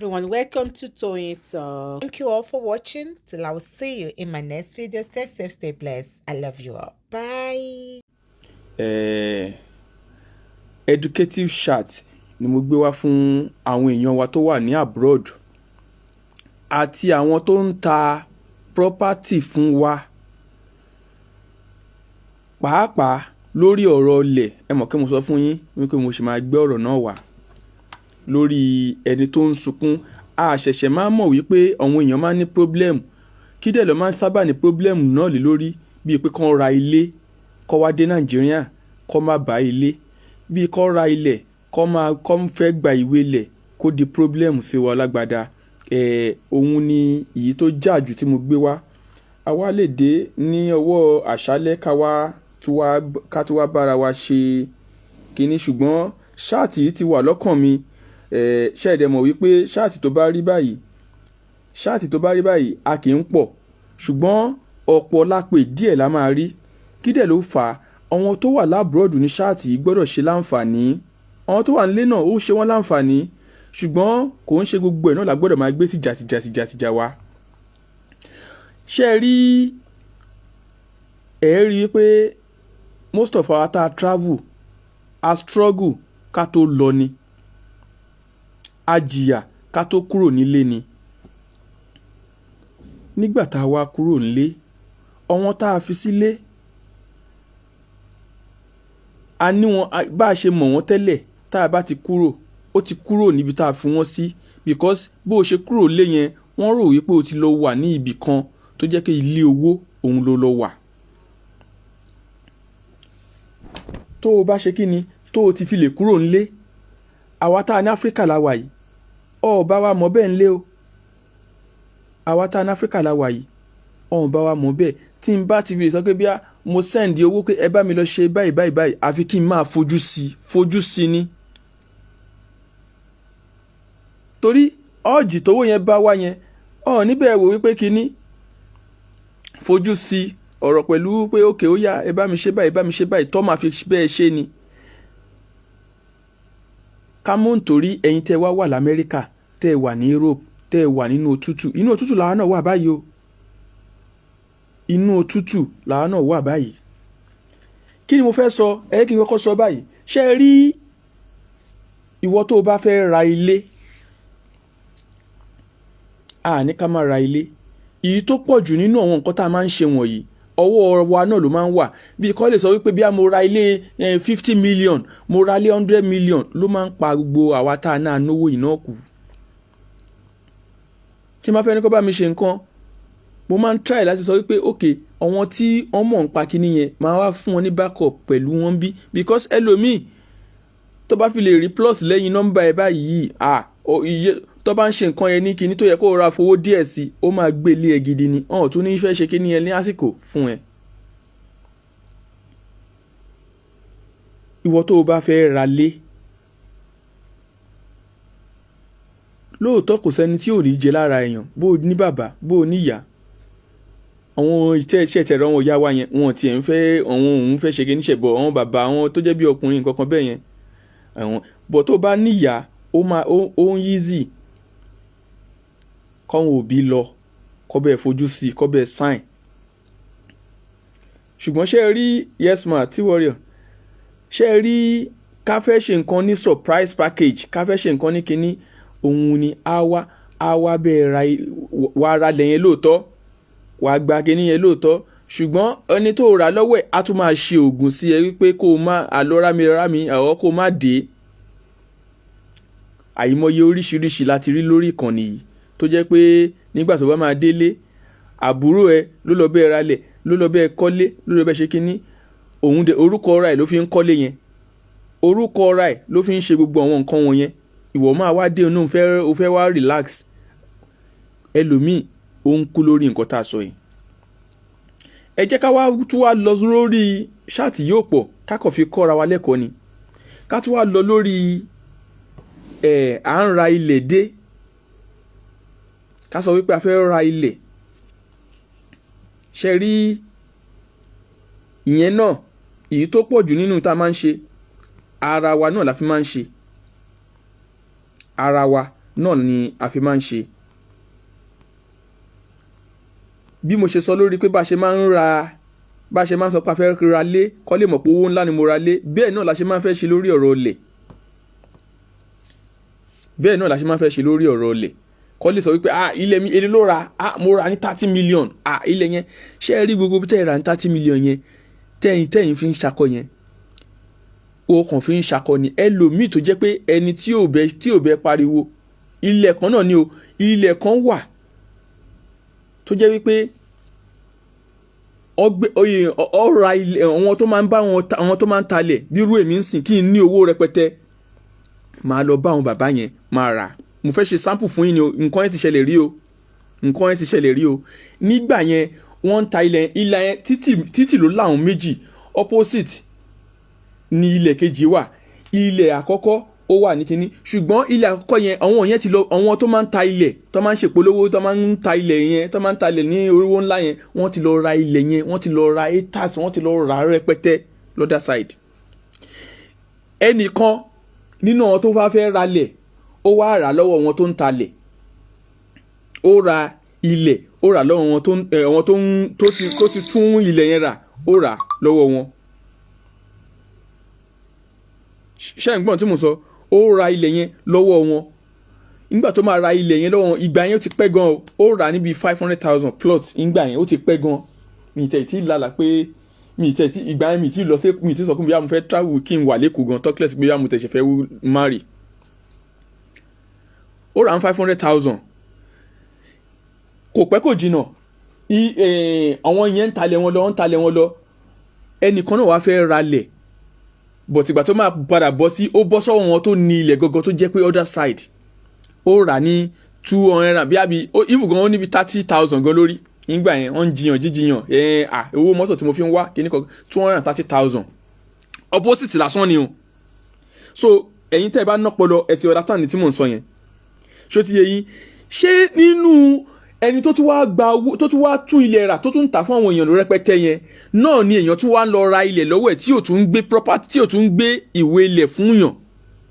everyone, welcome to Toyeen Talk. Thank you all for watching. Till I will see you in my next video. Stay safe, stay blessed. I love you all. Bye. Educative chat ni mo gbé wá fún àwọn èèyàn wa tó wà ní abroad àti àwọn tó ń ta property fún wa pàápàá lórí ọ̀rọ̀ ilẹ̀. Ẹ mọ̀ kí mo sọ fún yín wípé mo sì máa gbé ọ̀rọ̀ náà wá lórí ẹni tó ń sunkún. A ṣẹ̀ṣẹ̀ máa mọ̀ wípé àwọn èèyàn máa ní problem, kí dẹ̀ ló máa ń sábà ní problem náà lé lórí, bíi pé kán ra ilé kó wá dé Nàìjíríà kó má bá ilé, bíi kó ra ilẹ̀ kó fẹ́ gba ìwé ilẹ̀ kó di problem sí wa lágbádá. Òun ni èyí tó jà jù tí mo gbé wá. A wá lè dé ní ọwọ́ àṣálẹ́ ká tó wá bára wa ṣe kíní, ṣùgbọ́n ṣáàtì yìí ti wà lọ́kàn mi. Ṣẹ́ẹ̀dẹ̀ mọ̀ wípé ṣáàtì tó bá rí báyìí a kì í pọ̀, ṣùgbọ́n ọ̀pọ̀ lápè díẹ̀ la máa rí. Kí dẹ̀ ló fà á? Àwọn tó wà lábúròdù ní ṣáàtì yìí gbọ́dọ̀ ṣe láǹfààní, àwọn tó wà nílé náà ó ṣe wọ́n láǹfààní, ṣùgbọ́n kò ń ṣe gbogbo ẹ̀ náà la gbọ́dọ̀ máa gbé tìjà wa. Ṣé ẹ rí pé most of our ta travel a struggle ká tó lọ ni, a jìyà ká tó kúrò nílé ni. Nígbà tá a wá kúrò nílé, àwọn tá a fi sílé a ní wọn bá a ṣe mọ̀ wọ́n tẹ́lẹ̀. Tá a bá ti kúrò, ó ti kúrò níbi tá a fi wọ́n sí, because bó o ṣe kúrò lé yẹn wọ́n rò wípé o ti lọ wà ní ibì kan tó jẹ́ pé ilé owó òun ló lọ wà. Tó o bá ṣe kíni tó o ti fi lè kúrò nílé, àwa tá a ní Áfíríkà la wà yìí ọ̀ọ́bá wa mọ̀ bẹ́ẹ̀ ńlé o. Àwa tá a ní Áfíríkà la wà yìí ọ̀ọ́bá wa mọ̀ bẹ́ẹ̀. Tí n bá ti fi sọ pé bí mo send owó pé ẹ bá mi lọ ṣe báyìí àfi kí n máa fojú sí ni. Torí ọ́ọ̀jì tówó yẹn bá wá yẹn níbẹ̀ wò wípé kíní fojú sí ọ̀rọ̀ pẹ̀lú pé ókè ó yá ẹ bá mi ṣe báyìí tó máa fi bẹ́ẹ̀ ṣe ni. Ká mọ̀ nítorí ẹ̀yin tẹ́ wà l'Amẹ́ríkà, tẹ́ wà ní Europe, tẹ́ wà nínú òtútù. Inú òtútù làwa náà wà báyìí o. Inú òtútù làwa náà wà báyìí. Kí ni mo fẹ́ sọ? Kí n kọ́kọ́ sọ báyìí. Ṣé ẹ rí ìwọ tó o bá fẹ́ ra ilé? Ní ká má ra ilé. Èyí tó pọ̀ jù nínú àwọn nǹkan tá a máa ń ṣe wọ̀nyí ọwọ́ wa náà ló máa ń wà. Bí kò lè sọ wípé bí mo ra ilé 50 million, mo ra ilé 100 million, ló máa ń pa gbogbo àwa tá a náà náwó iná kù. Tí máa fẹ́ ní kó bá mi ṣe nǹkan, mo máa ń try láti sọ wípé okay, àwọn tí wọ́n mọ̀ ń pa kíní yẹn máa wá fún wọn ní backup pẹ̀lú wọn bí, because ẹlòmíì tó bá fi lè rí plus lẹ́yìn nọ́mbà ẹ báyìí iye tó bá ń ṣe nǹkan yẹn ní kíní tó yẹ kó ra fowó díẹ̀ sí, ó máa gbé ilé ẹ gidi ni. Tún ní fẹ́ ṣe kíní yẹn ní àsìkò fún ẹ. Ìwọ tó o bá fẹ́ ra lé, lóòótọ́ kò sẹ́ni tí ò ní jẹ lára èèyàn, bó o ní bàbá bó o ní ìyá. Àwọn iṣẹ́ tẹ̀rọ àwọn ìyá wa yẹn wọn tiẹ̀ ń fẹ́ òun fẹ́ ṣe kíní ṣẹ̀bọ̀ àwọn bàbá àwọn tó jẹ́ bí ọkùnrin nǹkan kan bẹ́ẹ̀ yẹn. Bọ̀ tó bá níyà ó ń easy kọ́wọn òbí lọ kọ́ bẹ́ẹ̀ fojú sí kọ́ bẹ́ẹ̀ sign. Ṣùgbọ́n ṣé ẹ rí yes ma tí warrior, ṣé ẹ rí ká fẹ́ ṣe nǹkan ní surprise package, ká fẹ́ ṣe nǹkan ní kíní, òun ni á wá bẹ́ẹ̀ wá ra lẹ́yìn lóòótọ́, wà á gba kíní yẹn lóòótọ́, ṣùgbọ́n ẹni tó rà lọ́wọ́ ẹ̀ á tún máa ṣe ògùn sí ẹ wípé kó o má àlọ́ rámi àwọn kó o má dé. Àìmọye oríṣiríṣi láti rí lórí ìkànnì yìí tó jẹ́ pé nígbà tó bá máa délé, àbúrò ẹ ló lọ bẹ́ẹ̀ ralẹ̀, ló lọ bẹ́ẹ̀ kọ́lé, ló lọ bẹ́ẹ̀ ṣe kíní. Òun dẹ̀ orúkọ ọ̀rá ẹ̀ ló fi ń kọ́lé yẹn, orúkọ ọ̀rá ẹ̀ ló fi ń ṣe gbogbo àwọn nǹkan wọn yẹn. Ìwọ máa wá dé inú o fẹ́ wá relax. Ẹlòmíì ó ń kú lórí nǹkan tá a sọ yìí. Ẹ jẹ́ ká wá tún wá lọ lórí ṣáàtì yóò pọ̀ ká kàn fi kọ́ra wa lẹ́kọ̀ọ́ ni. Ká tún wá lọ lórí à ń ra ilẹ̀ dé. Ká sọ wípé a fẹ́ ra ilẹ̀. Ṣé rí ìyẹn náà èyí tó pọ̀ jù nínú tá a máa ń ṣe, ara wa náà la fi máa ń ṣe. Ara wa náà ni a fi máa ń ṣe. Bí mo ṣe sọ lórí pé bá ṣe máa ń sọ pé a fẹ́ ra lé kó lè mọ̀ pé owó ńlá ni mo ra lé, bẹ́ẹ̀ náà la ṣe máa ń fẹ́ ṣe lórí ọ̀rọ̀ ilẹ̀. Bẹ́ẹ̀ náà la ṣe máa ń fẹ́ ṣe lórí ọ̀rọ̀ ilẹ̀. Kó lè sọ wípé ilẹ̀ mi èlé ló ra, mo ra ní 30 million, ilẹ̀ yẹn ṣé ẹ rí gbogbo tẹ́ ẹ ra ní 30 million yẹn tẹ́yìn fi ń ṣakọ yẹn, o kàn fi ń ṣakọ ni. Ẹlòmíì tó jẹ́ pé ẹni tí ò bẹ pariwo, ilẹ̀ kan náà ni o, ilẹ̀ kan wà tó jẹ́ wípé ọ̀ra ilẹ̀ àwọn tó máa ń bá àwọn tó máa ń talẹ̀ bírú èmi ń sìn kí n ní owó rẹpẹtẹ, máa lọ bá àwọn bàbá yẹn máa rà. Mo fẹ́ ṣe sample fún yín ni o, nǹkan yẹn ti ṣẹlẹ̀ rí o. Nígbà yẹn wọ́n ń ta ilẹ̀ yẹn títì ló láwọn méjì, opposite ni ilẹ̀ kejì wà. Ilẹ̀ àkọ́kọ́ ó wà ní kinní, ṣùgbọ́n ilẹ̀ àkọ́kọ́ yẹn àwọn yẹn ti lọ, àwọn tó máa ń ta ilẹ̀ tó máa ń ṣèpolówó tó máa ń ta ilẹ̀ yẹn tó máa ń ta ilẹ̀ ní oríwó ńlá yẹn, wọ́n ti lọ ra ilẹ̀ yẹn, wọ́n ti lọ ra acres, wọ́n ti lọ ra rẹpẹtẹ lọ́dà side. Ẹnìkan nínú àwọn tó bá fẹ́ ra lẹ̀ ó wá rà lọ́wọ́ wọn tó ń talẹ̀, ó ra ilẹ̀ ó rà lọ́wọ́ wọn tó ti tún ilẹ̀ yẹn rà, ó rà lọ́wọ́ wọn. Ṣé ẹ̀ ń gbọ́n tí mo sọ? Ó ra ilẹ̀ yẹn lọ́wọ́ wọn. Nígbà tó máa ra ilẹ̀ yẹn lọ́wọ́ wọn, ìgbà yẹn ó ti pẹ́ gan, ó rà níbi 500,000 plot. Ìgbà yẹn ó ti pẹ́ gan. Mi tẹ̀ tí lálàá pé ìgbà yẹn mi ti lọ sí, mi ti sọ pé bí mo fẹ́ travel kí n wà lẹ́kọ̀ọ́ gan, talkless pé mo tẹ̀sẹ̀ fẹ́ marry. Ó rà 500,000. Kò pẹ́ kò jìnnà, àwọn yẹn ń talẹ̀ wọn lọ. Ẹnìkan náà wá fẹ́ ra lẹ̀, but ìgbà tó máa padà bọ́ sí, ó bọ́ sọ́wọ́ wọn tó ní ilẹ̀ gọ́gọ́ tó jẹ́ pé other side. Ó rà ní 200 bí even gan ó níbi 30,000 gan lórí. Nígbà yẹn wọ́n ń jíjiyàn owó mọ́tò tí mo fi ń wá kíní kan 230,000. Opposite lásán ni o. So ẹ̀yin tẹ́ ẹ bá nọ́pọlọ ẹ ti understand ní tí mò ń sọ yẹn. Ṣó ti yé yín? Ṣé nínú ẹni tó tún wá gba owó tó tún wá tún ilẹ̀ rà tó tún tà fún àwọn èèyàn ló rẹpẹtẹ yẹn náà ni èèyàn tún wá lọ ra ilẹ̀ lọ́wọ́ ẹ̀ tí ò tún gbé property, tí ò tún gbé ìwé ilẹ̀ fún yàn?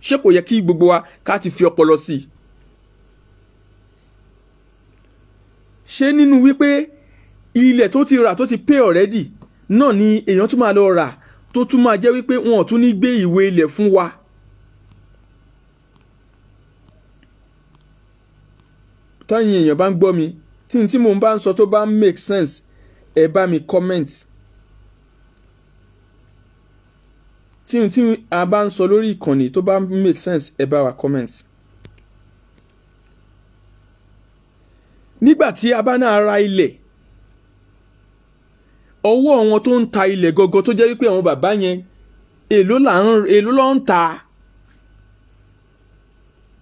Ṣé kò yẹ kí gbogbo wa ká ti fi ọpọlọ sí i? Ṣé nínú wípé ilẹ̀ tó ti rà tó ti pay already náà ni èèyàn tún máa lọ rà tó tún máa jẹ́ wípé wọn ò tún ní gbé ìwé ilẹ̀ fún wa? Táyìn èèyàn bá ń gbọ́ mi, tí mo bá ń sọ tó bá make sense, ẹ bá mi comment. Tí a bá ń sọ lórí ìkànnì tó bá make sense, ẹ bá wa comment. Nígbà tí a bá náà ra ilẹ̀, ọwọ́ àwọn tó ń ta ilẹ̀ gọ́gọ́ tó jẹ́ wípé àwọn bàbá yẹn èló ló ń ta.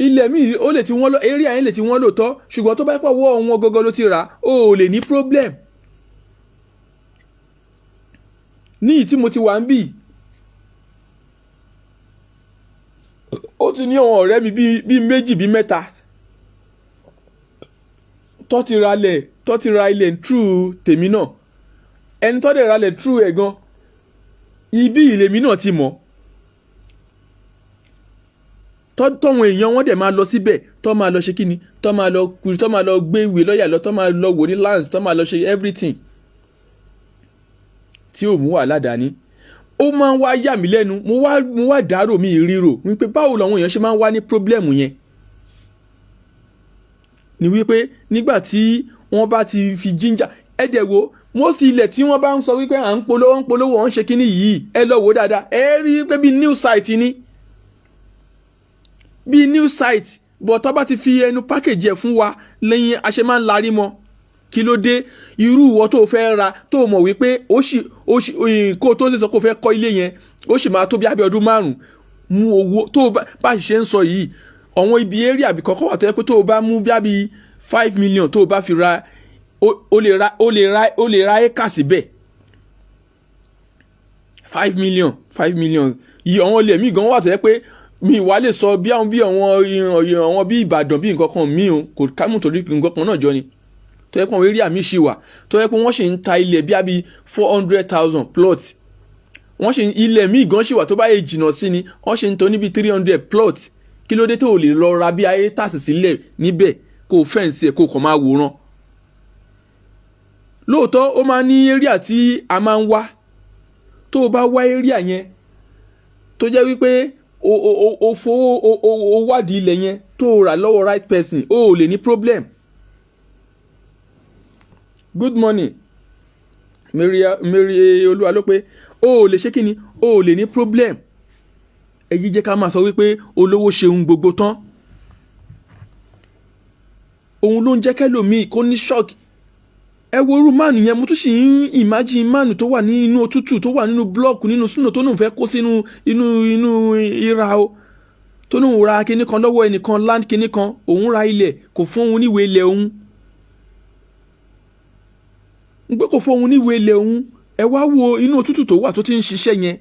Ilẹ̀ mi ó lè ti wọ́n lọ, area yẹn lè ti wọ́n lóòótọ́, ṣùgbọ́n tó bá pọ̀ wọ́ wọn gọ́gọ́ ló ti rà, ó lè ní problem. Ní ìtí mo ti wà ń bì, ó ti ní àwọn ọ̀rẹ́ mi bí méjì bí mẹ́ta tó ti ra ilẹ̀ through tèmi náà. Ẹni tó dẹ̀ ra ilẹ̀ through ẹ̀ gan, ibi ilẹ̀ mi náà ti mọ̀. Tọ́wọn èèyàn wọ́n dẹ̀ máa lọ síbẹ̀, tó máa lọ ṣe kíni, tó máa lọ gbé ìwé lọ́yà lọ, tó máa lọ wò ní lands, tó máa lọ ṣe everything tí ò mú wàhálà dání. Ó máa ń wá yà mí lẹ́nu, mo wá dárò mi ìrírò wípé báwo làwọn èèyàn ṣe máa ń wá ní problem yẹn. Ni wípé nígbà tí wọ́n bá ti fi ginger, ẹ̀dẹ̀ wo wọ́n sì ilẹ̀ tí wọ́n bá ń sọ wípé à ń polówó wọ́n ń ṣe kíní yìí, ẹ lọ wò dáadáa, ẹ rí pé bí new site ni. Bí new site, but tó bá ti fi ẹnu package ẹ̀ fún wa lẹ́yìn a ṣe máa ń larí mọ́. Kí ló dé? Irú ìwọ tó fẹ́ ra tó mọ̀ wípé kó tó lè sọ kó fẹ́ kọ́ ilé yẹn, ó sì máa tó bí abẹ́ ọdún 5. Mú owó tó bá ṣe ń sọ yìí, àwọn ibi area àbí kọ́kọ́ wà tó yẹ pé tó bá mú bí 5 million tó bá fi ra, ó lè ra éka síbẹ̀. 5 million yìí àwọn ilé mi gan wà tó yẹ pé mi wá lè sọ bí àwọn bí Ìbàdàn bí nǹkan kan mi ò kò kámú torí nǹkan kan náà jọ ni. Tó yẹ pé àwọn area mi ṣì wà, tó yẹ pé wọ́n ṣì ń ta ilẹ̀ bí 400,000 plot. Wọ́n ṣì ilẹ̀ mi gan ṣì wà tó bá yẹ jìnnà sí ni, wọ́n ṣì ń tọ́ níbi 300 plot kí ló dé tó lè lọ ra bí ayé tàṣì sílẹ̀ níbẹ̀ kó fẹ́ǹsì ẹ̀ kó kàn máa wòran. Lóòótọ́ ó máa ní area tí a máa ń wá, tó o bá wá area yẹn tó jẹ́ wípé o fowó o wádìí ilẹ̀ yẹn tó o rà lọ́wọ́ right person, o ò lè ní problem. Good morning Mary Olúwa ló pé o ò lè ṣe kí ni, o ò lè ní problem. Èyí jẹ́ ká máa sọ wípé olówó ṣe ohun gbogbo tán. Òun ló ń jẹ́ kẹ́lòmíì kó ní shock. Ẹ wo irú mánu yẹn, mo tún sì ń imagine mánu tó wà nínú òtútù, tó wà nínú blọọkù, nínú súnà tó náà fẹ́ kó sínú inú ìra o, tó náà ra kinní kan lọ́wọ́ ẹnìkan, land kinní kan, òun ra ilẹ̀ kò fún òun níwèé ilẹ̀ òun. Ń pé kò fún òun níwèé ilẹ̀ òun. Ẹ wá wo inú òtútù tó wà tó ti ń ṣiṣẹ́ yẹn.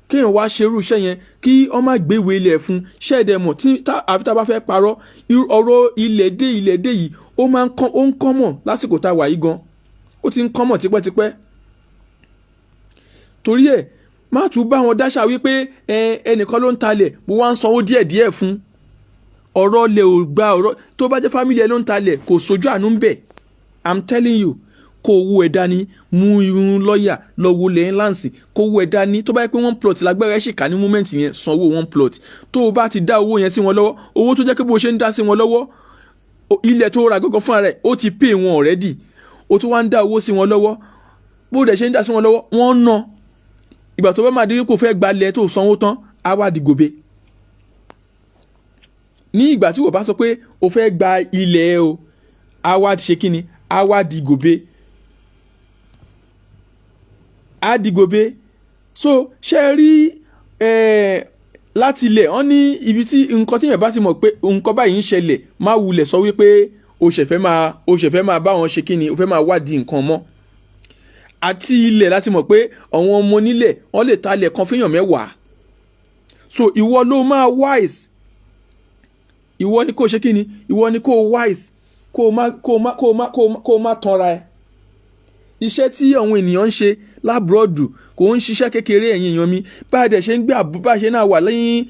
Kéèyàn wá ṣerú iṣẹ́ yẹn kí ọ má gbé ìwé ilẹ̀ fún ṣẹ́ẹ̀dẹ̀ mọ̀ tí àfi tá a bá fẹ́ parọ́ ọ̀rọ̀ ilẹ̀ dé yìí ó ń kọ́mọ̀ lásìkò tá a wà yìí gan, ó ti ń kọ́mọ̀ tipẹ́tipẹ́. Torí ẹ̀ má tún bá wọn dáṣà wípé ẹnìkan ló ń talẹ̀ bó wá ń sanwó díẹ̀díẹ̀ fún. Ọ̀rọ̀ lẹ̀ ò gba ọ̀rọ̀, tó bá jẹ́ fámìlì ẹ ló ń talẹ̀ kò sójú àánú ń bẹ̀. I'm telling you, kó owó ẹ̀ dání, mú irun lọ́ọ̀yà lọ wo lẹ́yìn láǹsì, kó owó ẹ̀ dání. Tó bá yẹ pé one plot lágbára ẹ̀ ṣìkà ní moment yẹn, sanwó one plot. Tó o bá ti dá owó yẹn sí wọn lọ́wọ́, owó tó jẹ́ pé bó ṣe ń dá sí wọn lọ́wọ́, ilẹ̀ tó ra gọ́gọ́ fúnra rẹ̀ ó ti pay wọn already. O tún wá ń dá owó sí wọn lọ́wọ́, bó dẹ̀ ṣe ń dá sí wọn lọ́wọ́ wọ́n ń ná. Ìgbà tó bá máa di kó fẹ́ gbalẹ̀ tó sanwó tán, á wá di gòbe. Ní ìgbà tí wọ́n bá sọ pé o fẹ́ gba ilẹ̀ o, á wá ṣe kíni, á wá di gòbe. Adigobe. So ṣe rí láti ilẹ̀ wọ́n ní ibi tí nǹkan tí yẹn bá ti mọ̀ pé nǹkan báyìí ń ṣẹlẹ̀, má wulẹ̀ sọ wípé o ṣẹ̀fẹ̀ máa bá wọn ṣe kíni, o fẹ́ máa wádìí nǹkan mọ́. Àti ilẹ̀ láti mọ̀ pé àwọn ọmọ onílẹ̀ wọ́n lè ta ilẹ̀ kan fẹ́yàn 10. So ìwọ ló máa wise, ìwọ ni kó ṣe kíni, ìwọ ni kó wise, kó má tanra ẹ. Iṣẹ́ tí àwọn ènìyàn ń ṣe lábúròdù kò ń ṣiṣẹ́ kékeré, ẹ̀yin èèyàn mi. Bá a dẹ̀ ṣe ń gbé àbúbá ṣe náà wà lẹ́yìn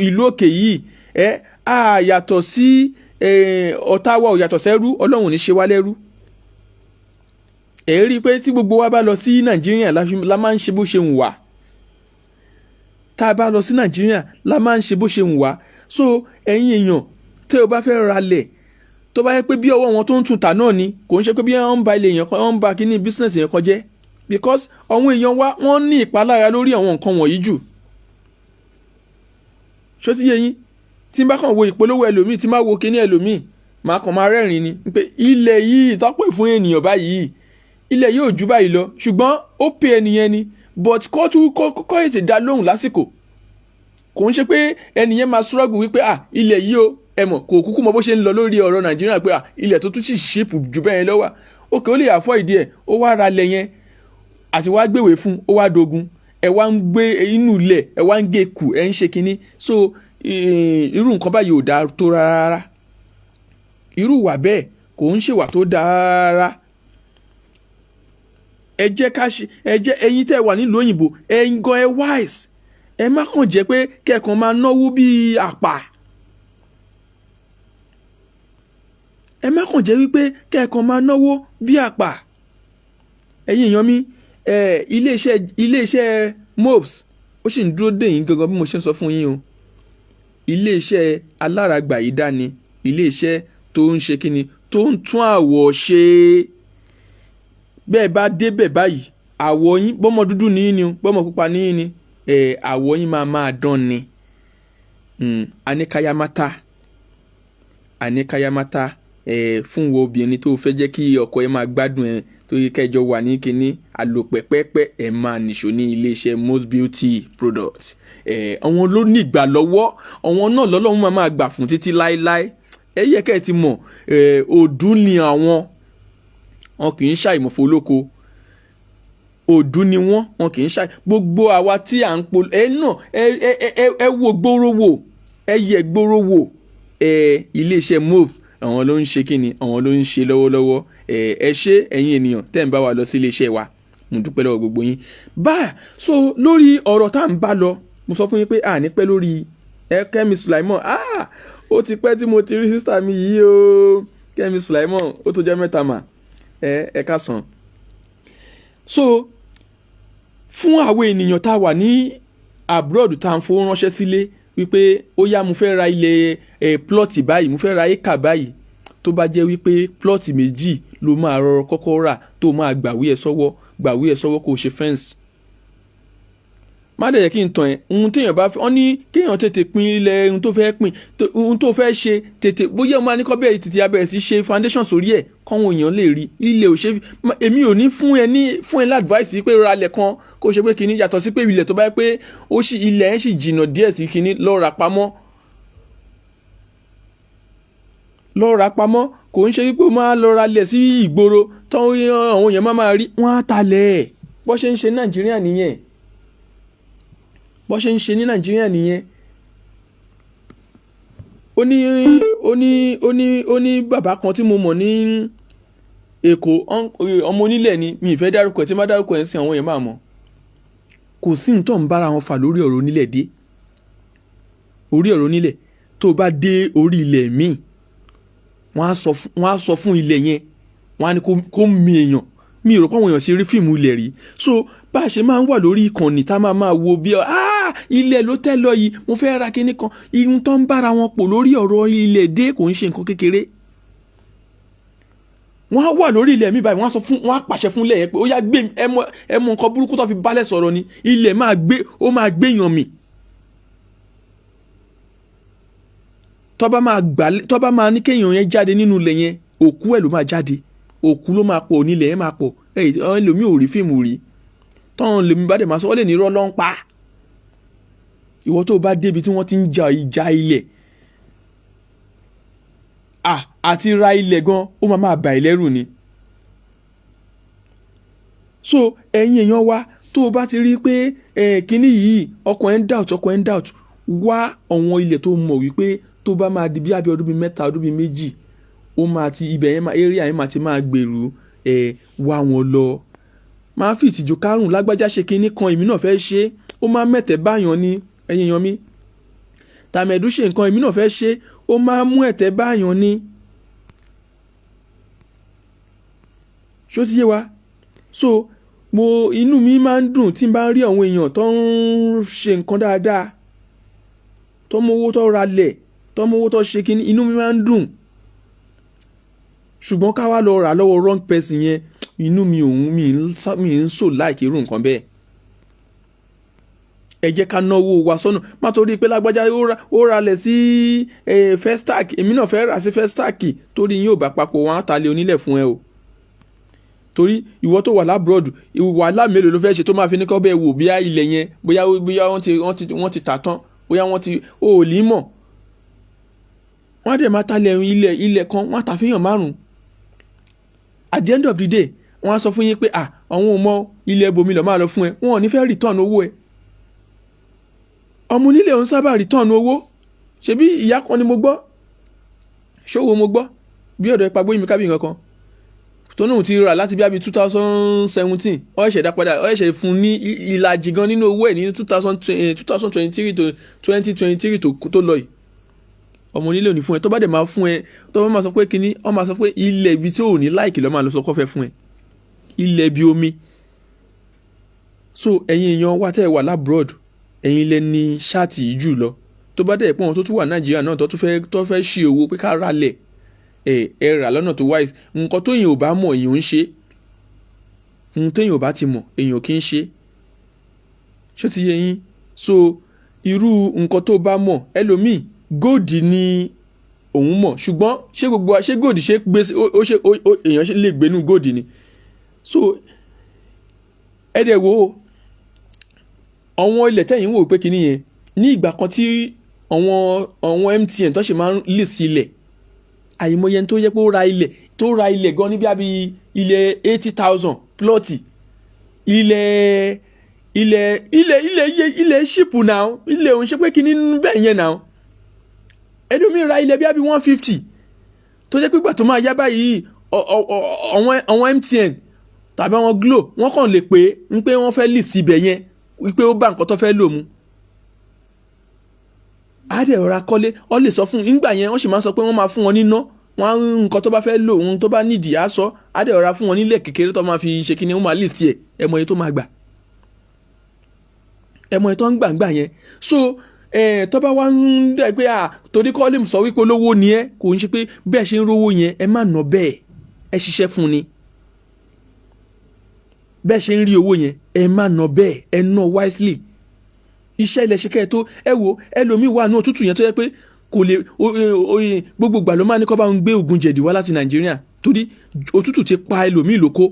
ìlú òkè yìí, a yàtọ̀ sí ọ̀tá wa ò yàtọ̀ sẹ́rú, Ọlọ́run ò ní ṣe wá lẹ́rú. Ẹ rí i pé tí gbogbo wa bá lọ sí Nàìjíríà la máa ń ṣe bó ṣe wù wá. Tá a bá lọ sí Nàìjíríà la máa ń ṣe bó ṣe wù wá. So ẹ̀yin èèyàn tẹ́ o bá fẹ́ ralẹ̀, tó bá yẹ pé bí ọwọ́ wọn tó ń tuta náà ni, kò ń ṣe pé bí wọ́n ń ba ilé èèyàn kan, wọ́n ń ba kíní business èèyàn kan jẹ́, because àwọn èèyàn wa wọ́n ní ìpalára lórí àwọn nǹkan wọ̀nyí jù. Ṣó ti yé yín? Tí n bá kàn wo ìpolówó ẹlòmíì, tí n bá wo kíní ẹlòmíì, màá kàn máa rẹ́rìn ni pé ilẹ̀ yìí tọ́pẹ́ fún ènìyàn báyìí, ilẹ̀ yóò ju báyìí lọ, ṣùgbọ́n ó pè ẹnìyẹn ni, but kọ́ ètè dá lóhùn lásìkò. Kò ń ṣe pé ẹnìyẹn máa struggle wípé ilẹ̀ yìí o, ẹ mọ̀ kò kúkú mọ bó ṣe ń lọ lórí ọ̀rọ̀ Nàìjíríà pé ilẹ̀ tó tún sì ṣíìpù jù bẹ́ẹ̀ lọ́wọ́. Òkè ó lè àfọ́ ìdí ẹ̀, ó wá ra ilẹ̀ yẹn àti wá gbèwé fún, ó wá dogun. Ẹ wá ń gbé inú ilẹ̀, ẹ wá ń gé kù, ẹ ń ṣe kinní. So irú nǹkan báyìí ò dáa tó rárá. Irú ìwà bẹ́ẹ̀ kò ń ṣèwà tó dáa rárá. Ẹ jẹ́ ẹ̀yin tẹ́ wà nílùú òyìnbó, ẹ̀yin gan ẹ wise. Ẹ má kàn jẹ́ pé kẹ́kàn máa náwó bí àpà. Ẹ má kàn jẹ́ wípé kẹ́kàn máa náwó bí àpà. Ẹ̀yin èèyàn mi, iléeṣẹ́ mobs ó sì ń dúró dè yín gangan bí mo ṣe ń sọ fún yín o. Iléeṣẹ́ alárágbà yìí dání, iléeṣẹ́ tó ń ṣe kíni, tó ń tún àwọ̀ ṣe. Bẹ́ẹ̀ bá débẹ̀ báyìí, àwọ̀ yín bọ́mọ dúdú ní yín ni o, bọ́mọ pupa ní yín ni, àwọ̀ yín máa dán ni. Àníkáyámátá fún wo obìnrin tó fẹ́ jẹ́ kí ọkọ ẹ máa gbádùn ẹ, tó yẹ kẹjọ wà ní kíní àlòpẹ́pẹ́pẹ́, ẹ máa nìṣó ní iléeṣẹ́ Most Beauty Products. Àwọn ló ní ìgbà lọ́wọ́, àwọn náà lọ́lọ́run máa gbà fún títí láéláé. Ẹ yẹ kẹ́ ẹ ti mọ̀, ọdún ni àwọn kì í ṣàìmọ̀fọ́ olóko. Ọdún ni wọn kì í ṣàì. Gbogbo àwa tí à ń pol náà ẹ wo gbòòrò wò, ẹ yẹ gbòòrò wò. Iléeṣẹ́ move àwọn ló ń ṣe kíni, àwọn ló ń ṣe lọ́wọ́lọ́wọ́. Ẹ ṣé ẹ̀yin ènìyàn tẹ́ ń bá wa lọ sí iléeṣẹ́ wa, mo dúpẹ́ lọ́wọ́ gbogbo yín. So lórí ọ̀rọ̀ tá à ń bá lọ, mo sọ fún yín pé ní pẹ́ lórí Kẹ́mi Sulaimon ó ti pẹ́ tí mo ti rí sísá mi yìí o. Kẹ́mi Sulaimon ó tó jẹ́ mẹ́ta mà. Ẹ ká sàn. So fún àwọn ènìyàn tá a wà ní abroad tá à ń fowó ránṣẹ́ sílé wípé ó yá mo fẹ́ ra ilẹ̀ plọ́ọ̀tì báyìí, mo fẹ́ ra éka báyìí, tó bá jẹ́ wípé plọ́ọ̀tì méjì ló máa rọrọ kọ́kọ́ rà tó máa gbàwé ẹ̀ sọ́wọ́ kó o ṣe fẹ́ǹsì. Má dẹ̀ yẹ kí n tàn ẹ́, ohun téèyàn bá fẹ́, wọ́n ní kéèyàn tètè pín ilẹ̀ ohun tó fẹ́ pín, ohun tó fẹ́ ṣe tètè, bóyá o máa ní kọ́ bẹ́ẹ̀ tètè abẹ́rẹ́ sí ṣe foundation sórí ẹ̀ kọ́wọn èèyàn lè rí. Ilẹ̀ ò ṣe, èmi ò ní fún ẹ l'advice yìí pé ra ilẹ̀ kan kó ṣe pé kinní, yàtọ̀ sí pé ilẹ̀ tó bá yẹ pé ilẹ̀ ẹ̀ sì jìnnà díẹ̀ sí kinní, lọ rà pamọ́. Kò ń ṣe wípé o máa lọ ra ilẹ̀ sí ìgboro tán àwọn èèyàn máa rí, wọ́n á talẹ̀ ẹ̀. Bó ṣe ń ṣe Nàìjíríà nìyẹn. Ó ní bàbá kan tí mo mọ̀ ní Èkó, ọmọ onílẹ̀ ni, mi ì fẹ́ dárúkọ ẹ̀, tí má dárúkọ ẹ̀ sí àwọn èèyàn máa mọ̀. Kò sí nǹkan ń bára wọn fà lórí ọ̀rọ̀ onílẹ̀ dé. Orí ọ̀rọ̀ onílẹ̀ tó bá dé orí ilẹ̀ míì, wọ́n á sọ fún ilẹ̀ yẹn, wọ́n á ní kó mi èèyàn. Mi ò rò pé àwọn èèyàn ṣe rí fíìmù ilẹ̀ rí. So bá a ṣe máa ń wà lórí ìkànnì tá a máa wo bí ilẹ̀ ló tẹ́ lọ yìí, mo fẹ́ ra kinní kan, ihun tó ń bára wọn pò lórí ọ̀rọ̀ ilẹ̀ dé kò ń ṣe nǹkan kékeré. Wọ́n á wà lórí ilẹ̀ mi báyìí, wọ́n á pàṣẹ fún ilẹ̀ yẹn pé ó yá gbé ẹ mọ nǹkan burúkú tó fi bálẹ̀ sọ̀rọ̀ ni, ilẹ̀ máa gbé èèyàn mì. Tó bá máa ní kéèyàn yẹn jáde nínú ilẹ̀ yẹn, òkú ẹ̀ ló máa jáde, òkú ló máa pọ̀, onílẹ̀ yẹn máa pọ̀. Ẹlòmíì ò rí fíìmù rí, tọ́hún lèmi bá dẹ̀ máa sọ, ó lè ní irọ́ ló ń pa. Ìwọ tó bá débi tí wọ́n ti ń ja ìjà ilẹ̀, àti ra ilẹ̀ gan ó máa bà ẹ́ lẹ́rù ni. So ẹ̀yin èèyàn wa, tó o bá ti rí pé kinní yìí ọkàn ẹ̀ ń doubt, wá àwọn ilẹ̀ tó mọ̀ wípé tó bá máa di bí abẹ́ ọdún bíi 3 ọdún bíi 2, ó máa ti ibẹ̀ yẹn area yẹn máa ti máa gbèrú, wá wọn lọ. Máa fi ìtìjú kárùn lágbájá ṣe kinní kan, èmi náà fẹ́ ṣe, ó máa mẹ́tẹ̀ báyàn ni, ẹ̀yin èèyàn mi. Tàmẹ̀dú ṣe nǹkan, èmi náà fẹ́ ṣe, ó máa mú ẹ̀tẹ̀ báyàn ni. Ṣó ti yé wa? So inú mi máa ń dùn tí n bá rí àwọn èèyàn tó ń ṣe nǹkan dáadáa, tó mówó tó ra lẹ̀, tó mówó tó ṣe kinní, inú mi máa ń dùn. Ṣùgbọ́n ká wá lọ rà lọ́wọ́ wrong person yẹn, inú mi ń so like irú nǹkan bẹ́ẹ̀. Ẹ jẹ́ ká náwó wa sọ́nà. Má torí pé lágbájá ó ra lẹ̀ sí Festac, èmi náà fẹ́ rà sí Festac, torí yín ò bá papọ̀, wọn á ta lé onílẹ̀ fún ẹ o. Torí ìwọ tó wà lábroad, wàhálà mélòó ló fẹ́ ṣe tó máa fi ní kọ́ bẹ́ẹ̀ wò bí ilẹ̀ yẹn bóyá wọ́n ti tà tán, bóyá ò lè mọ̀. Wọ́n á dẹ̀ máa talẹ̀ ilẹ̀ kan, wọ́n á tà fíyàn 5. At the end of the day, wọ́n á sọ fún yín pé àwọn ò mọ ilẹ̀ ibòmí lọ máa lọ fún ẹ, wọn ò ní fẹ́ return owó ẹ. Ọmọ onílẹ̀ òun sábà return owó. Ṣebí ìyá kan ni mo gbọ́, ṣòwò mo gbọ́, bí ọ̀dọ̀ Ìpàgbóyìn mi kábí nǹkan kan tó náà ti rà láti bí i 2017, ó ṣẹ̀ṣẹ̀ dá padà, ó ṣẹ̀ṣẹ̀ fún ní ìlàjì gan nínú owó ẹ̀ ní 2023 to 2023 tó lọ yìí. Ọmọ onílẹ̀ ò ní fún ẹ, tó bá dẹ̀ máa fún ẹ, tó bá máa sọ pé kinní, ó máa sọ pé ilẹ̀ ibi tí ò ní láìkì lọ́ máa lọ sọ kó fẹ́ fún ẹ, ilẹ̀ ibi omi. So ẹ̀yin èèyàn wa tẹ́ ẹ wà lábroad, ẹ̀yin lẹ ní ṣáàtì yìí jù lọ. Tó bá dẹ̀ pé wọn tó tún wà Nàìjíríà náà tó fẹ́ ṣe owó pé ká rà lẹ̀, ẹ rà lọ́nà tó wise. Nǹkan tó èèyàn ò bá mọ̀ èèyàn ń ṣe, nǹkan tó èèyàn ò bá ti mọ̀ èèyàn kì í ṣe. Ṣó ti yé yín? So irú nǹkan tó bá mọ̀, ẹlòmíì gold ni òun mọ̀, ṣùgbọ́n ṣé gold ṣe gbé èèyàn lè gbénú gold ni. So ẹ dẹ̀ wo àwọn ilẹ̀ tẹ́yìn wò pé kinní yẹn ní ìgbà kan tí àwọn MTN tó ṣe máa ń lè sí ilẹ̀, àìmọye tó yẹ pé ó ra ilẹ̀ gan ní bí ilẹ̀ 80,000 plọ́ọ̀tì, ilẹ̀ ṣìpù náà, ilẹ̀ òun ṣe pé kinní bẹ́ẹ̀ yẹn náà. Ẹlòmíì ra ilẹ̀ bí i 150 tó jẹ́ pé ìgbà tó máa yá báyìí àwọn MTN tàbí àwọn Glo wọ́n kàn lè pé wọ́n fẹ́ lì síbẹ̀ yẹn wípé ó bá nǹkan tó fẹ́ lò mu. á dẹ̀ rọra kọ́lé. Ó lè sọ fún nígbà yẹn wọ́n sì máa sọ pé wọ́n máa fún wọn níná, wọ́n nǹkan tó bá fẹ́ lò, ohun tó bá nídìí á sọ. Á dẹ̀ rọra fún wọn nílẹ̀ kékeré tó máa fi ṣe kíni, wọ́n máa list ẹ̀, ẹ mọ iye tó máa gbà, ẹ mọ iye tó ń gbà yẹn. So tó bá wá ń dẹ̀ pé torí kọ́ lè sọ wípé olówó ni ẹ, kò ń ṣe pé bẹ́ẹ̀ ṣe ń rówó yẹn ẹ má ná bẹ́ẹ̀, ẹ ṣiṣẹ́ fún ni. Bẹ́ẹ̀ ṣe ń rí owó yẹn ẹ má ná bẹ́ẹ̀, ẹ ná wisely. Iṣẹ́ ilẹ̀ ṣe kẹ́ ẹ tó, ẹ wo ẹlòmíì wà ní òtútù yẹn tó yẹ pé kò lè gbogbo ìgbà ló máa ní kó bá ń gbé oògùn jẹ̀dí wá láti Nàìjíríà torí òtútù ti pa ẹlòmíì lóko.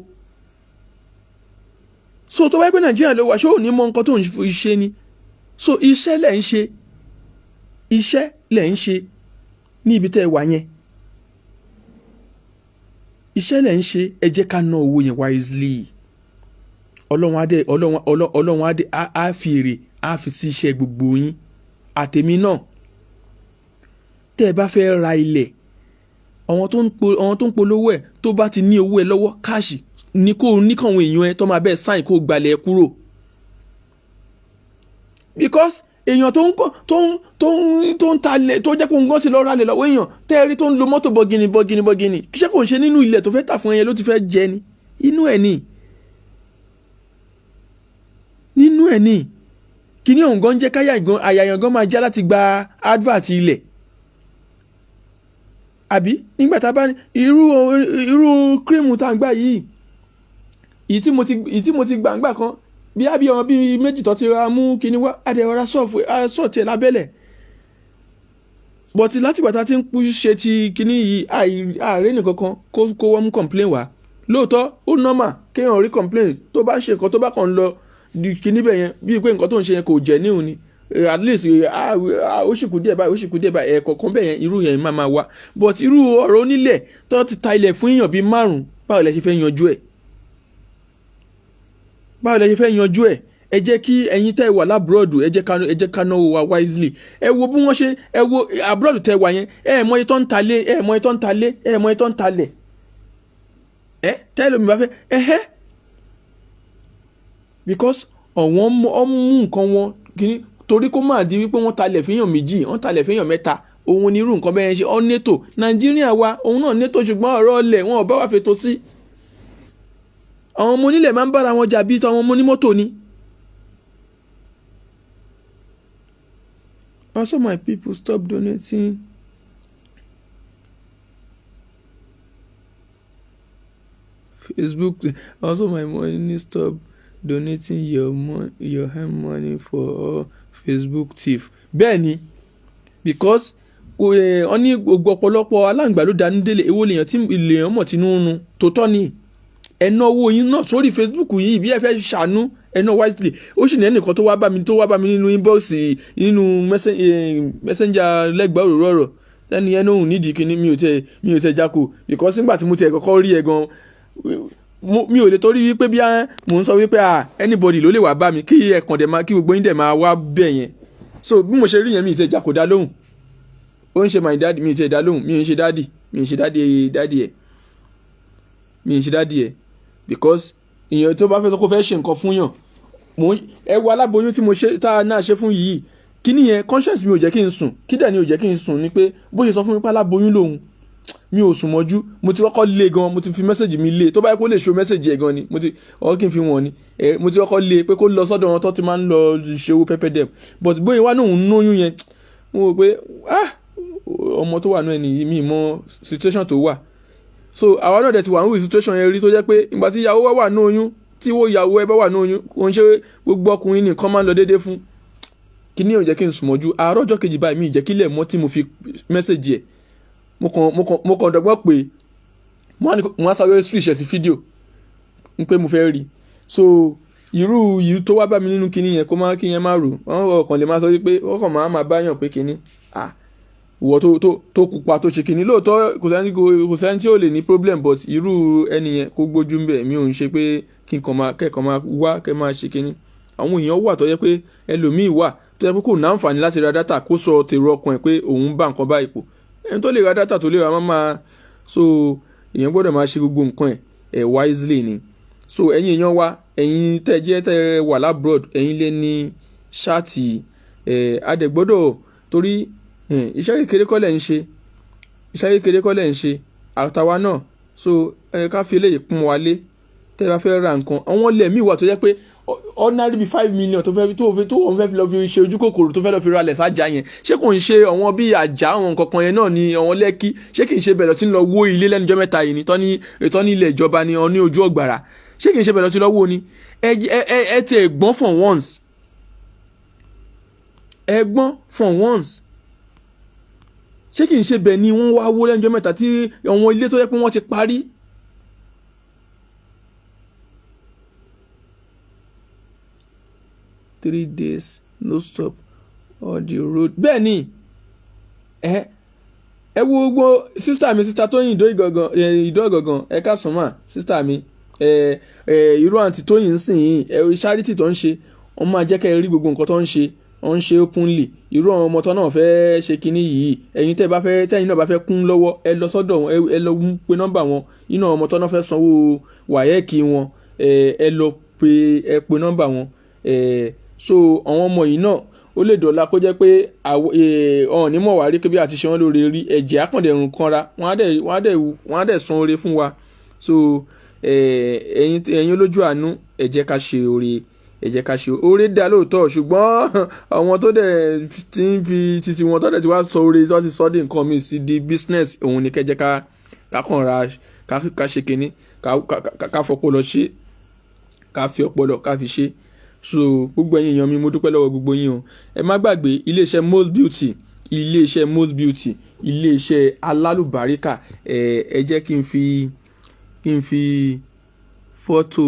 So tó bá yẹ pé Nàìjíríà ló wà, ṣé ò ní mọ nǹkan tó ń ṣe ni? So iṣẹ́ lẹ̀ ń ṣe, iṣẹ́ lẹ̀ ń ṣe ní ibi tẹ́ ẹ wà yẹn, iṣẹ́ lẹ̀ ń ṣe, ẹ jẹ́ ká ná owó yẹn wisely. Ọlọ́run á dé á fi èrè á fi sí iṣẹ́ gbogbo yín àtèmi náà. Tẹ́ ẹ bá fẹ́ ra ilẹ̀, àwọn tó ń polówó ẹ̀ tó bá ti ní owó ẹ lọ́wọ́ káàṣì ní káwọn èèyàn ẹ tó máa bẹ́ẹ̀ sáìn kó gbalẹ̀ ẹ kúrò. Because èèyàn tó ń talẹ̀ tó jẹ́ pé òun gan ti lọ ra lẹ̀ lọ́wọ́ èèyàn tẹ́ẹ̀rí tó ń lo mọ́tò bọ́gìnì kíṣẹ́ kò ń ṣe nínú ilẹ̀ tó fẹ́ tà fún ẹyẹ ló ti fẹ́ jẹ ni, inú ẹ̀ ni kíní òun gan jẹ́ káyà àyàyàn gan máa já láti gba advert ilẹ̀. Àbí nígbà tá a bá ní irú kírìmù tá à ń gbà yìí, ìyí tí mo ti gbà kan bí ọmọ bíi méjì tó ti ra mú kíní wá, adẹ̀rọ̀ra sọ̀tì ẹ̀ lábẹ́lẹ̀. But láti ìgbà tá a ti ń ṣe ti kíní yìí, ààrẹ nìkan kan kó wọ́n mú complain wá. Lóòótọ́ ó normal kéèyàn rí complain tó bá ṣe nǹkan tó bá kàn ń lọ di kíní bẹ̀ yẹn bíi pé nǹkan tó ń ṣe yẹn kò jẹ́ níhùn ni. At least ó sì kù díẹ̀ báyìí ẹ̀ẹ̀kọ̀ọ̀kan bẹ̀ yẹn irú yẹn máa wá. But irú ọ̀rọ̀ onílẹ̀ tó ti ta ilẹ̀ fún èèyàn bíi 5, báwo lẹ ṣe fẹ́ yanjú ẹ̀? Ẹ jẹ́ kí ẹ̀yin tẹ́ wà lábúrọ̀dù ẹ jẹ́ ká náwó wa wisely. Ẹ wo bí wọ́n ṣe, ẹ wo àbúrọ̀dù tẹ́ wà yẹn, ẹ mọ iye tó ń talẹ̀, tẹ́lẹ̀ mi bá fẹ́ because ọ̀wọ́n mú nǹkan wọn kìíní torí kó máa di wípé wọ́n talẹ̀ fẹ́yàn 2, wọ́n talẹ̀ fẹ́yàn 3, òun ni irú nǹkan bẹ́ẹ̀ ṣe ọ́ nẹ́tò. Nàìjíríà wa òun náà nẹ́tò ṣùgbọ́n ọ̀rọ̀ ọlẹ̀ wọn ò bá wà fètò sí. Àwọn ọmọ onílẹ̀ máa ń bára wọn jà bíi tàwọn ọmọ onímọ́tò ni. Also my people, stop donating. Facebook. Also my money, stop donating your hand money for all Facebook thief. Bẹ́ẹ̀ni, because wọ́n ní gbogbo ọ̀pọ̀lọpọ̀ aláǹgbá ló dání délé, èwo lèèyàn tí ilèèyàn mọ̀ tí ń rún tó tọ́ ni. Ẹ ná owó yín náà sórí Facebook yìí bí ẹ fẹ́ ṣàánú, ẹ ná wisely. Ó sì ní ẹnìkan tó wá bá mi nínú inbox nínú messenger Legba Ororo lẹ́nu yẹn náà nídìí kíní mi ò tẹ jákò because nígbà tí mo tẹ kọ́kọ́ rí ẹ gan mi ò lè torí wípé bí mò ń sọ wípé anybody ló lè wá bá mi kí ẹ̀kan dẹ̀ máa kí gbogbo yín dẹ̀ máa wá bẹ̀ yẹn. So bí mo ṣe rí yẹn mi ò tẹ jákò dá lóhùn. Ó ń ṣe my daddy mi ò tẹ dá lóhùn, mi ò ń ṣe daddy ẹ̀ because ìyẹn tó bá fẹ́ sọ kó fẹ́ ṣe nǹkan fún yàn ẹ wo aláboyún tí mo ṣe tá a náà ṣe fún yìí kíní yẹn conscience mi ò jẹ́ kí n sùn kí dẹ̀ ni ò jẹ́ kí n sùn ni pé bó ṣe sọ fún mi pé aláboyún lòun mi ò sùn mọ́jú mo ti kọ́kọ́ lé gan, mo ti fi mẹ́sẹ̀gì mi lé tó bá yẹ kó lè ṣo mẹ́sẹ̀gì ẹ̀ gan ni mo ti kí n fi wọ̀n ni mo ti kọ́kọ́ lé pé kó lọ sọ́dọ̀ wọn tó ti máa ń lọ ṣe owó pẹ́pẹ́ dẹ̀ but bóyá wá náà ń nóyún yẹn mo rò pé ọmọ tó wà náà ẹni mi mọ situation tó wà so àwọn náà dẹ̀ ti wà ní situation yẹn rí tó jẹ́ pé ìgbà tí ìyàwó wà ní oyún tí ìyàwó ẹ bá wà ní oyún kò ń ṣe gbogbo ọkùnrin nìkan máa ń lọ déédéé fún kíní ò jẹ́ kí n sùn mọ́jú àárọ̀ ọjọ́ kejì báyìí mi ì jẹ́ kí lẹ̀ mọ́ tí mo fi mẹ́sẹ̀gì ẹ̀ mo kàn dọ́gbọ́n pé mo á sáré switch ẹ̀ sí fídíò ń pé mo fẹ́ rí so irú tó wá bá mi nínú kíní yẹn kó má kí yẹn má rò wọ́n kàn lè má sọ wípé wọ́n kàn máa báyàn pé kíní ìwọ tó pupa tó ṣe kíní lóòótọ́ kò sẹ́ni tí ó lè ní problem but irú ẹni yẹn kó gbójú ń bẹ̀ mi ò ń ṣe pé kí n kẹ́kọ̀ọ́ máa wá kẹ́ máa ṣe kíní àwọn èèyàn wà tó yẹ pé ẹlòmíì wà tó yẹ pé kò ní àǹfààní láti ra dátà kó sọ tèrò ọkàn ẹ̀ pé òun bá nǹkan báyìí pò ẹni tó lè ra dátà tó lè ra máa so èèyàn gbọ́dọ̀ máa ṣe gbogbo nǹkan ẹ̀ wisely ni so ẹ̀yin èèyàn wa ẹ̀yin tẹ́ wà labroad ẹ̀yin lé ní ṣáàtì adẹ̀gbọ́dọ̀ torí iṣẹ́ kékeré kọ́ lẹ̀ ń ṣe, iṣẹ́ kékeré kọ́ lẹ̀ ń ṣe àtàwa náà. So ká fi eléyìí pọ́n wa lé. Tẹ́ ẹ bá fẹ́ ra nǹkan, àwọn ilẹ̀ míì wà tó jẹ́ pé ordinary bíi 5 million tó wọ́n fẹ́ lọ fi ṣe ojú kòkòrò, tó fẹ́ lọ fi ra lẹ̀ sájà yẹn, ṣé kò ń ṣe àwọn bíi àjà àwọn nǹkan kan yẹn náà ni àwọn Lẹ́kì, ṣé kì í ṣe bẹ̀rẹ̀ tí ń lọ wó ilé lẹ́nujọ́ mẹ́ta yìí ni tọ́ ní ilẹ̀ ìjọba ni ọ ní ojú ọ̀gbàrà, ṣé kì í ṣe bẹ̀rẹ̀ tí lọ wó ni? ẹ ti ẹ̀gbọ́n for once, ẹ̀gbọ́n for once, ṣé kì í ṣe bẹ̀ ni wọ́n wá wó lẹ́nujọ́ mẹ́ta tí àwọn ilé tó yẹ pé wọ́n ti parí. 3 days no stop on the road. Bẹ́ẹ̀ ni ẹ wo gbogbo sísítà mi, sísítà Tóyìn ìdó ọ̀gọ̀gàn, ẹ káàsán mà sísítà mi, irú àǹtí Tóyìn ń sìn yìí, charity tó ń ṣe, wọ́n máa jẹ́ kẹ́ ẹ rí gbogbo nǹkan tó ń ṣe, wọ́n ń ṣe openly. Irú àwọn ọmọ tó náà fẹ́ ṣe kinní yìí, ẹ̀yin tẹ́yin náà bá fẹ́ kún lọ́wọ́, ẹ lọ sọ́dọ̀ wọn, ẹ lọ pe nọ́mbà wọn. Inú àwọn ọmọ tó náà fẹ́ sanwó wáyẹ́ẹ̀kì wọn, ẹ lọ pe nọ́mbà wọn. So àwọn ọmọ yìí náà ó lè dọ̀la kó jẹ́ pé ọ̀hún ní mọ̀ wá rí pé bí a ti ṣe wọ́n lóore rí, ẹ̀jẹ̀ àkàndẹ̀rùn kanra, wọ́n á dẹ̀ san oore fún wa. So ẹ̀yin olójú àánú, ẹ jẹ́ ká ṣe oore, ẹ jẹ́ ká ṣe oore dá lóòótọ́, ṣùgbọ́n àwọn tó dẹ̀ ti ń fi titi wọn tó dẹ̀ ti wá sọ oore tó ti sọ dé nǹkan mi sí di business, òun ni kẹ́jẹ́ ká kàn ra ká ṣe kinní, ká fọpọlọ ṣe, ká fi ọpọlọ ká fi ṣe. So gbogbo ẹ̀yin èèyàn mi, mo dúpẹ́ lọ́wọ́ gbogbo yín o. Ẹ má gbàgbé iléeṣẹ́ Most Beauty, iléeṣẹ́ Most Beauty, iléeṣẹ́ alálùbáríkà. Ẹ jẹ́ kí n fi fọ́tò